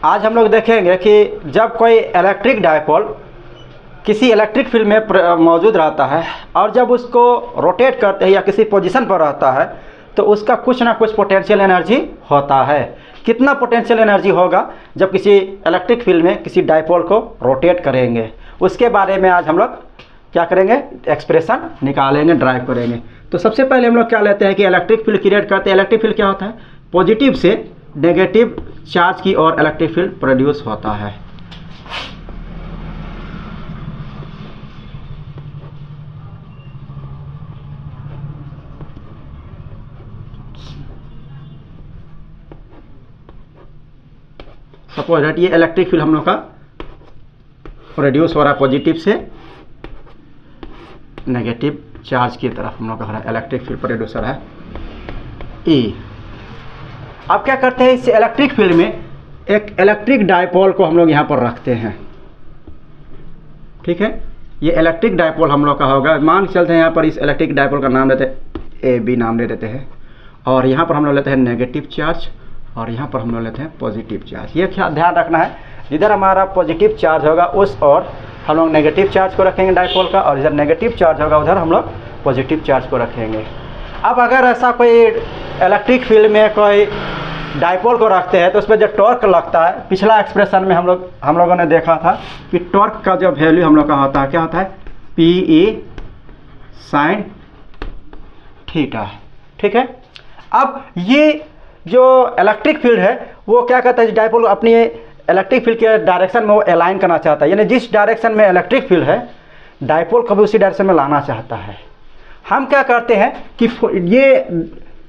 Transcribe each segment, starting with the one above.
आज हम लोग देखेंगे कि जब कोई इलेक्ट्रिक डायपोल किसी इलेक्ट्रिक फील्ड में मौजूद रहता है और जब उसको रोटेट करते हैं या किसी पोजीशन पर रहता है तो उसका कुछ ना कुछ पोटेंशियल एनर्जी होता है। कितना पोटेंशियल एनर्जी होगा जब किसी इलेक्ट्रिक फील्ड में किसी डायपोल को रोटेट करेंगे, उसके बारे में आज हम लोग क्या करेंगे, एक्सप्रेशन निकालेंगे, ड्राइव करेंगे। तो सबसे पहले हम लोग क्या लेते हैं कि इलेक्ट्रिक फील्ड क्रिएट करते हैं। इलेक्ट्रिक फील्ड क्या होता है, पॉजिटिव से नेगेटिव चार्ज की ओर इलेक्ट्रिक फील्ड प्रोड्यूस होता है। सपोज दैट ये इलेक्ट्रिक फील्ड हम लोग का प्रोड्यूस हो रहा है पॉजिटिव से नेगेटिव चार्ज की तरफ हम लोग का हो रहा है, इलेक्ट्रिक फील्ड प्रोड्यूसर है ई। अब क्या करते हैं, इस इलेक्ट्रिक फील्ड में एक इलेक्ट्रिक डायपोल को हम लोग यहाँ पर रखते हैं। ठीक है, ये इलेक्ट्रिक डायपोल हम लोग का होगा। मान के चलते हैं यहाँ पर इस इलेक्ट्रिक डायपोल का नाम लेते हैं AB नाम ले देते हैं, और यहाँ पर हम लोग लेते हैं नेगेटिव चार्ज और यहाँ पर हम लोग लेते हैं पॉजिटिव चार्ज। ये क्या ध्यान रखना है, जिधर हमारा पॉजिटिव चार्ज होगा उस और हम लोग नेगेटिव चार्ज को रखेंगे डायपोल का, और इधर नेगेटिव चार्ज होगा उधर हम लोग पॉजिटिव चार्ज को रखेंगे। अब अगर ऐसा कोई इलेक्ट्रिक फील्ड में कोई डायपोल को रखते हैं तो उस पर जो टॉर्क लगता है, पिछला एक्सप्रेशन में हम लोगों ने देखा था कि टॉर्क का जो वैल्यू हम लोग का होता है क्या होता है, PE sin थीटा। ठीक है, अब ये जो इलेक्ट्रिक फील्ड है वो क्या कहता है, डायपोल अपनी इलेक्ट्रिक फील्ड के डायरेक्शन में वो अलाइन करना चाहता है, यानी जिस डायरेक्शन में इलेक्ट्रिक फील्ड है डायपोल को भी उसी डायरेक्शन में लाना चाहता है। हम क्या करते हैं कि ये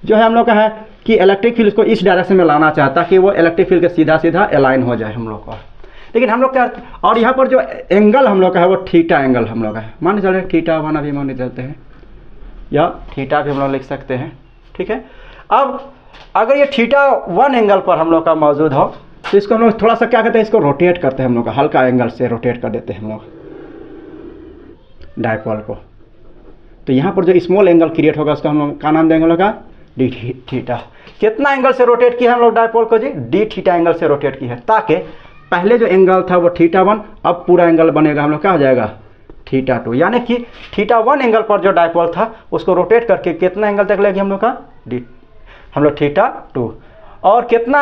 जो है हम लोग का है कि इलेक्ट्रिक फील्ड को इस डायरेक्शन में लाना चाहता है कि वो इलेक्ट्रिक फील्ड के सीधा सीधा अलाइन हो जाए हम लोग का। लेकिन हम लोग क्या, और यहाँ पर जो एंगल हम लोग का है वो थीटा एंगल हम लोग का है। मान चल θ1 अभी मान चलते हैं, या थीटा भी हम लोग लिख सकते हैं। ठीक है, अब अगर ये θ1 एंगल पर हम लोग का मौजूद हो तो इसको हम लोग थोड़ा सा क्या कहते हैं, इसको रोटेट करते हैं हम लोग का, हल्का एंगल से रोटेट कर देते हैं हम लोग डायपोल को। तो यहाँ पर जो स्मॉल एंगल क्रिएट होगा उसका हम लोग क्या नाम देंगे हम लोग का, डी थीटा। कितना एंगल से रोटेट किया हम लोग डायपोल को जी, डी थीटा एंगल से रोटेट की है, ताकि पहले जो एंगल था वो θ1, अब पूरा एंगल बनेगा हम लोग क्या हो जाएगा θ2, यानी कि θ1 एंगल पर जो डायपोल था उसको रोटेट करके कितना एंगल तक लेगी हम लोग का डी, हम लोग θ2। और कितना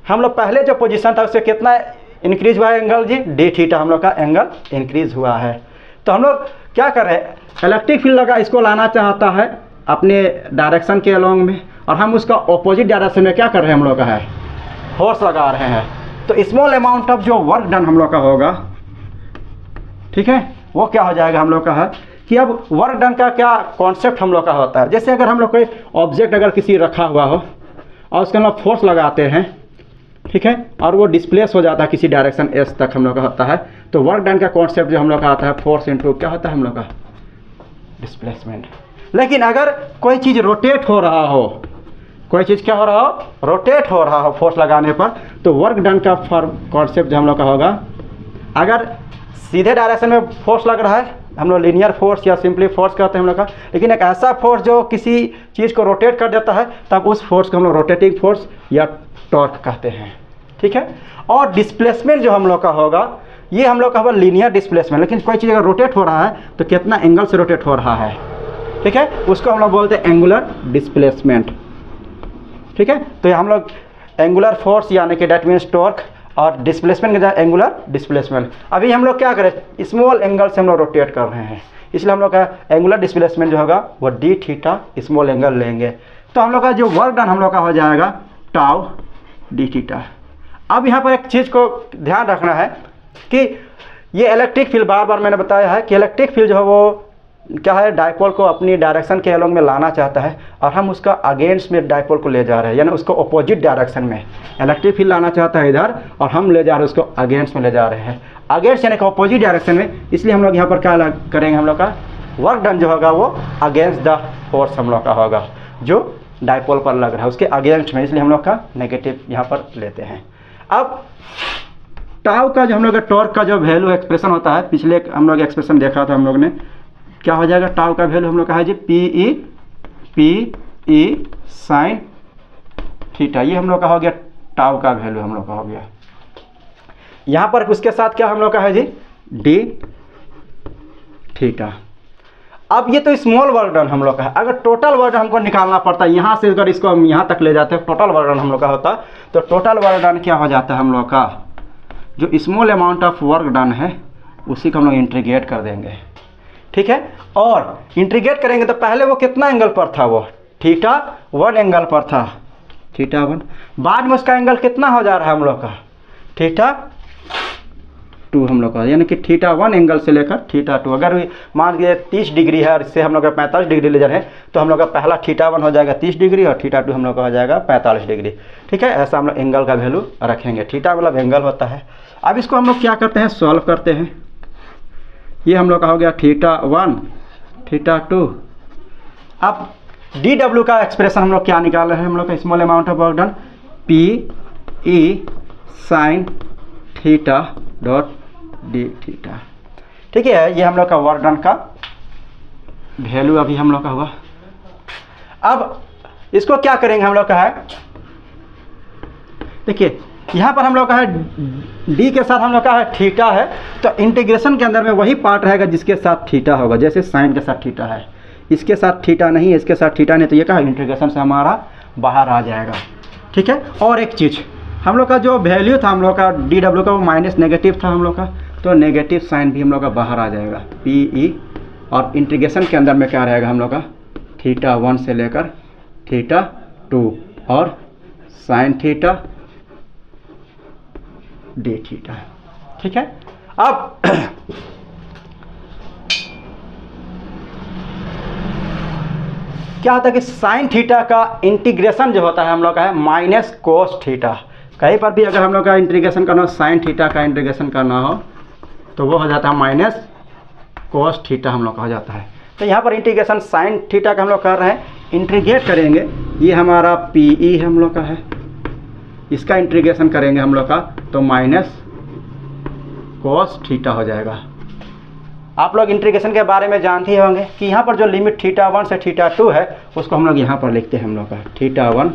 हम लोग पहले जो पोजीशन था उससे कितना इंक्रीज हुआ है एंगल जी, डी थीटा हम लोग का एंगल इंक्रीज हुआ है। तो हम लोग क्या कर रहे हैं, इलेक्ट्रिक फील्ड लगा इसको लाना चाहता है अपने डायरेक्शन के अलोंग में, और हम उसका ऑपोजिट डायरेक्शन में क्या कर रहे हैं हम लोग का है, फोर्स लगा रहे हैं। तो स्मॉल अमाउंट ऑफ जो वर्क डन हम लोग का होगा, ठीक है, वो क्या हो जाएगा हम लोग का है कि अब वर्क डन का क्या कॉन्सेप्ट हम लोग का होता है। जैसे अगर हम लोग कोई ऑब्जेक्ट अगर किसी रखा हुआ हो और उसके हम लोग फोर्स लगाते हैं, ठीक है, और वो डिस्प्लेस हो जाता है किसी डायरेक्शन S तक हम लोग का होता है, तो वर्क डन का कॉन्सेप्ट जो हम लोग का आता है फोर्स इनटू क्या होता है हम लोग का डिस्प्लेसमेंट। लेकिन अगर कोई चीज़ रोटेट हो रहा हो, कोई चीज़ क्या हो रहा हो, रोटेट हो रहा हो फोर्स लगाने पर, तो वर्क डन का कॉन्सेप्ट जो हम लोग का होगा, अगर सीधे डायरेक्शन में फोर्स लग रहा है हम लोग लीनियर फोर्स या सिंपली फोर्स कहते हैं हम लोग का, लेकिन एक ऐसा फोर्स जो किसी चीज़ को रोटेट कर देता है तब उस फोर्स को हम लोग रोटेटिंग फोर्स या टॉर्क कहते हैं। ठीक है, और डिस्प्लेसमेंट जो हम लोग का होगा ये हम लोग का होगा लीनियर डिस्प्लेसमेंट। लेकिन कोई चीज़ अगर रोटेट हो रहा है तो कितना एंगल से रोटेट हो रहा है, ठीक है, उसको हम लोग बोलते हैं एंगुलर डिस्प्लेसमेंट। ठीक है, तो हम लोग एंगुलर फोर्स यानी कि डेट मीन्स टॉर्क, और डिस्प्लेसमेंट के जाए एंगुलर डिस्प्लेसमेंट। अभी हम लोग क्या करें, स्मॉल एंगल से हम लोग रोटेट कर रहे हैं, इसलिए हम लोग का एंगुलर डिस्प्लेसमेंट जो होगा वो डी थीटा स्मॉल एंगल लेंगे। तो हम लोग का जो वर्क डन हम लोग का हो जाएगा टाउ डी थीटा। अब यहाँ पर एक चीज़ को ध्यान रखना है कि ये इलेक्ट्रिक फील्ड, बार बार मैंने बताया है कि इलेक्ट्रिक फील्ड जो है वो क्या है, डायपोल को अपनी डायरेक्शन के अलोंग में लाना चाहता है, और हम उसका अगेंस्ट में डायपोल को ले जा रहे हैं, यानी उसको अपोजिट डायरेक्शन में इलेक्ट्रिक फील्ड लाना चाहता है इधर, और हम ले जा रहे हैं उसको अगेंस्ट में ले जा रहे हैं, अगेंस्ट यानी कि अपोजिट डायरेक्शन में। इसलिए हम लोग यहाँ पर क्या करेंगे, हम लोग का वर्क डन जो होगा वो अगेंस्ट द फोर्स हम लोग का होगा जो डायपोल पर लग रहा है, उसके अगेंस्ट में, इसलिए हम लोग का नेगेटिव यहाँ पर लेते हैं। अब टाउ का जो हम लोग का टॉर्क का जो वैल्यू एक्सप्रेशन होता है, पिछले हम लोग एक्सप्रेशन देखा था हम लोग ने, क्या हो जाएगा टाउ का वैल्यू हम लोग का है जी PE sin थीटा। ये हम लोग का हो गया टाउ का वैल्यू हम लोग का हो गया। यहाँ पर उसके साथ क्या हम लोग का है जी, डी थीटा। अब ये तो स्मॉल वर्क डन हम लोग का है। अगर टोटल वर्क डन हमको निकालना पड़ता है, यहाँ से अगर इसको हम यहाँ तक ले जाते हैं, टोटल वर्क डन हम लोग का होता, तो टोटल वर्क डन क्या हो जाता है हम लोग का, जो small amount of work done है उसी को हम लोग इंटीग्रेट कर देंगे, ठीक है। और इंटीग्रेट करेंगे तो पहले वो कितना एंगल पर था, वो θ1 एंगल पर था, θ1। बाद में उसका एंगल कितना हो जा रहा है हम लोग का, θ2 हम लोग का, यानी कि θ1 एंगल से लेकर θ2। अगर मान लीजिए 30 डिग्री है और इससे हम लोग का 45 डिग्री ले जा रहे हैं, तो हम लोग का पहला θ1 हो जाएगा 30 डिग्री और θ2 हम लोग का हो जाएगा 45 डिग्री, ठीक है। ऐसा हम लोग एंगल का वैल्यू रखेंगे। थीटा मतलब एंगल होता है। अब इसको हम लोग क्या करते हैं, सॉल्व करते हैं। ये हम लोग का हो गया θ1 θ2। अब dw का एक्सप्रेशन हम लोग क्या निकाल रहे हैं, हम लोग का small amount of work done, P E sine theta dot D theta, ठीक है। ये हम लोग का वर्क डन का वैल्यू अभी हम लोग का हुआ। अब इसको क्या करेंगे हम लोग का है, देखिए यहाँ पर हम लोग का है डी के साथ हम लोग का है थीटा है, तो इंटीग्रेशन के अंदर में वही पार्ट रहेगा जिसके साथ थीटा होगा। जैसे साइन के साथ थीटा है, इसके साथ थीटा नहीं है, इसके साथ थीटा नहीं, तो ये क्या इंटीग्रेशन से हमारा बाहर आ जाएगा, ठीक है। और एक चीज़, हम लोग का जो वैल्यू था हम लोग का डी डब्ल्यू का, वो माइनस नेगेटिव था हम लोग का, तो नेगेटिव साइन भी हम लोग का बाहर आ जाएगा, पी ई। और इंटीग्रेशन के अंदर में क्या रहेगा हम लोग का, θ1 से लेकर θ2 और साइन थीटा डी थीटा, ठीक है। अब क्या होता है कि साइन थीटा का इंटीग्रेशन जो होता है हम लोग का है माइनस कोस थीटा। कहीं पर भी अगर हम लोग का इंटीग्रेशन करना हो, साइन थीटा का इंटीग्रेशन करना हो, तो वो हो जाता है माइनस कोस थीटा हम लोग का हो जाता है। तो यहाँ पर इंटीग्रेशन साइन थीटा का हम लोग कर रहे हैं, इंटीग्रेट करेंगे, ये हमारा पी ई हम लोग का है, इसका इंटीग्रेशन करेंगे हम लोग का, तो माइनस कोस थीटा हो जाएगा। आप लोग इंटीग्रेशन के बारे में जानते ही होंगे कि यहाँ पर जो लिमिट θ1 से θ2 है उसको हम लोग यहाँ पर लिखते हैं हम लोग का θ1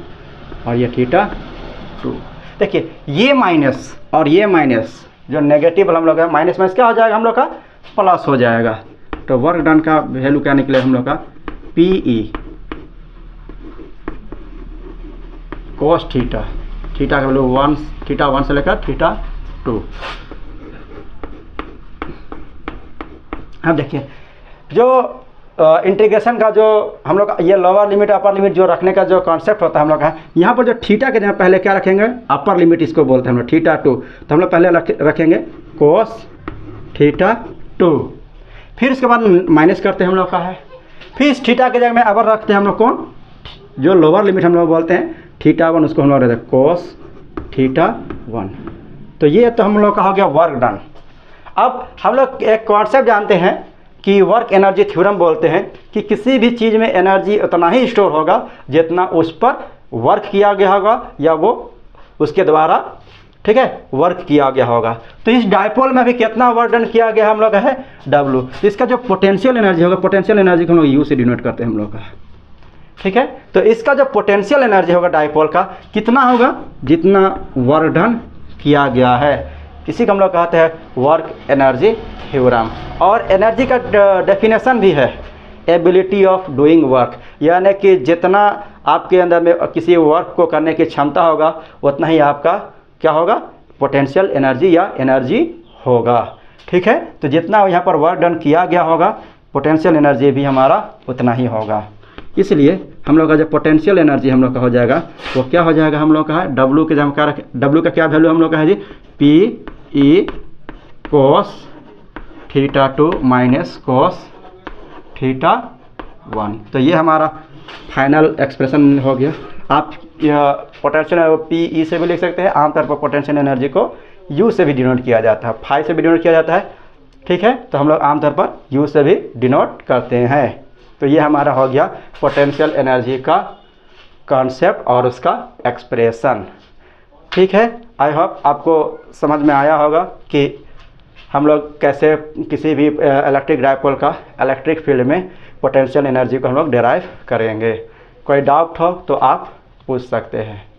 और ये θ2। देखिए ये माइनस और ये माइनस जो नेगेटिव हम लोग का माइनस माइनस क्या हो जाएगा हम लोग का, प्लस हो जाएगा। तो वर्क डन का वैल्यू क्या निकले हम लोग का, P E cos theta, theta का वैल्यू θ1 से लेकर θ2। अब देखिए जो इंटीग्रेशन का जो हम लोग ये लोअर लिमिट अपर लिमिट जो रखने का जो कॉन्सेप्ट होता है हम लोग का, यहाँ पर जो थीटा के जगह पहले क्या रखेंगे, अपर लिमिट इसको बोलते हैं हम लोग θ2, तो हम लोग पहले रखेंगे कोस θ2, फिर इसके बाद माइनस करते हैं हम लोग का है, फिर इस थीटा के जगह में अपर रखते हैं हम लोग कौन, जो लोअर लिमिट हम लोग बोलते हैं θ1, उसको हम लोग रखते हैं कोस θ1। तो ये तो हम लोग का हो गया वर्क डन। अब हम लोग एक कॉन्सेप्ट जानते हैं कि वर्क एनर्जी थ्योरम बोलते हैं कि किसी भी चीज़ में एनर्जी उतना ही स्टोर होगा जितना उस पर वर्क किया गया होगा या वो उसके द्वारा, ठीक है, वर्क किया गया होगा। तो इस डायपोल में भी कितना वर्क डन किया गया हम लोग है, W। इसका जो पोटेंशियल एनर्जी होगा, पोटेंशियल एनर्जी को हम लोग U से डिनोट करते हैं हम लोग का, ठीक है। तो इसका जो पोटेंशियल एनर्जी होगा डायपोल का कितना होगा, जितना वर्क डन किया गया है, इसी को हम लोग कहते हैं वर्क एनर्जी थ्योरम। और एनर्जी का डेफिनेशन भी है एबिलिटी ऑफ डूइंग वर्क, यानी कि जितना आपके अंदर में किसी वर्क को करने की क्षमता होगा उतना ही आपका क्या होगा, पोटेंशियल एनर्जी या एनर्जी होगा, ठीक है। तो जितना यहाँ पर वर्क डन किया गया होगा पोटेंशियल एनर्जी भी हमारा उतना ही होगा। इसलिए हम लोग का जो पोटेंशियल एनर्जी हम लोग का हो जाएगा वो क्या हो जाएगा हम लोग का है, W के जगह क्या रखें, W का क्या वैल्यू हम लोग का है जी, पी ई कोस θ2 माइनस कोस θ1। तो ये हमारा फाइनल एक्सप्रेशन हो गया। आप यह पोटेंशियल पी ई से भी लिख सकते हैं, आमतौर पर पोटेंशियल एनर्जी को U से भी डिनोट किया जाता है, फाई से भी डिनोट किया जाता है, ठीक है। तो हम लोग आमतौर पर U से भी डिनोट करते हैं। तो ये हमारा हो गया पोटेंशियल एनर्जी का कॉन्सेप्ट और उसका एक्सप्रेशन, ठीक है। आई होप आपको समझ में आया होगा कि हम लोग कैसे किसी भी इलेक्ट्रिक डायपोल का इलेक्ट्रिक फील्ड में पोटेंशियल एनर्जी को हम लोग डिराइव करेंगे। कोई डाउट हो तो आप पूछ सकते हैं।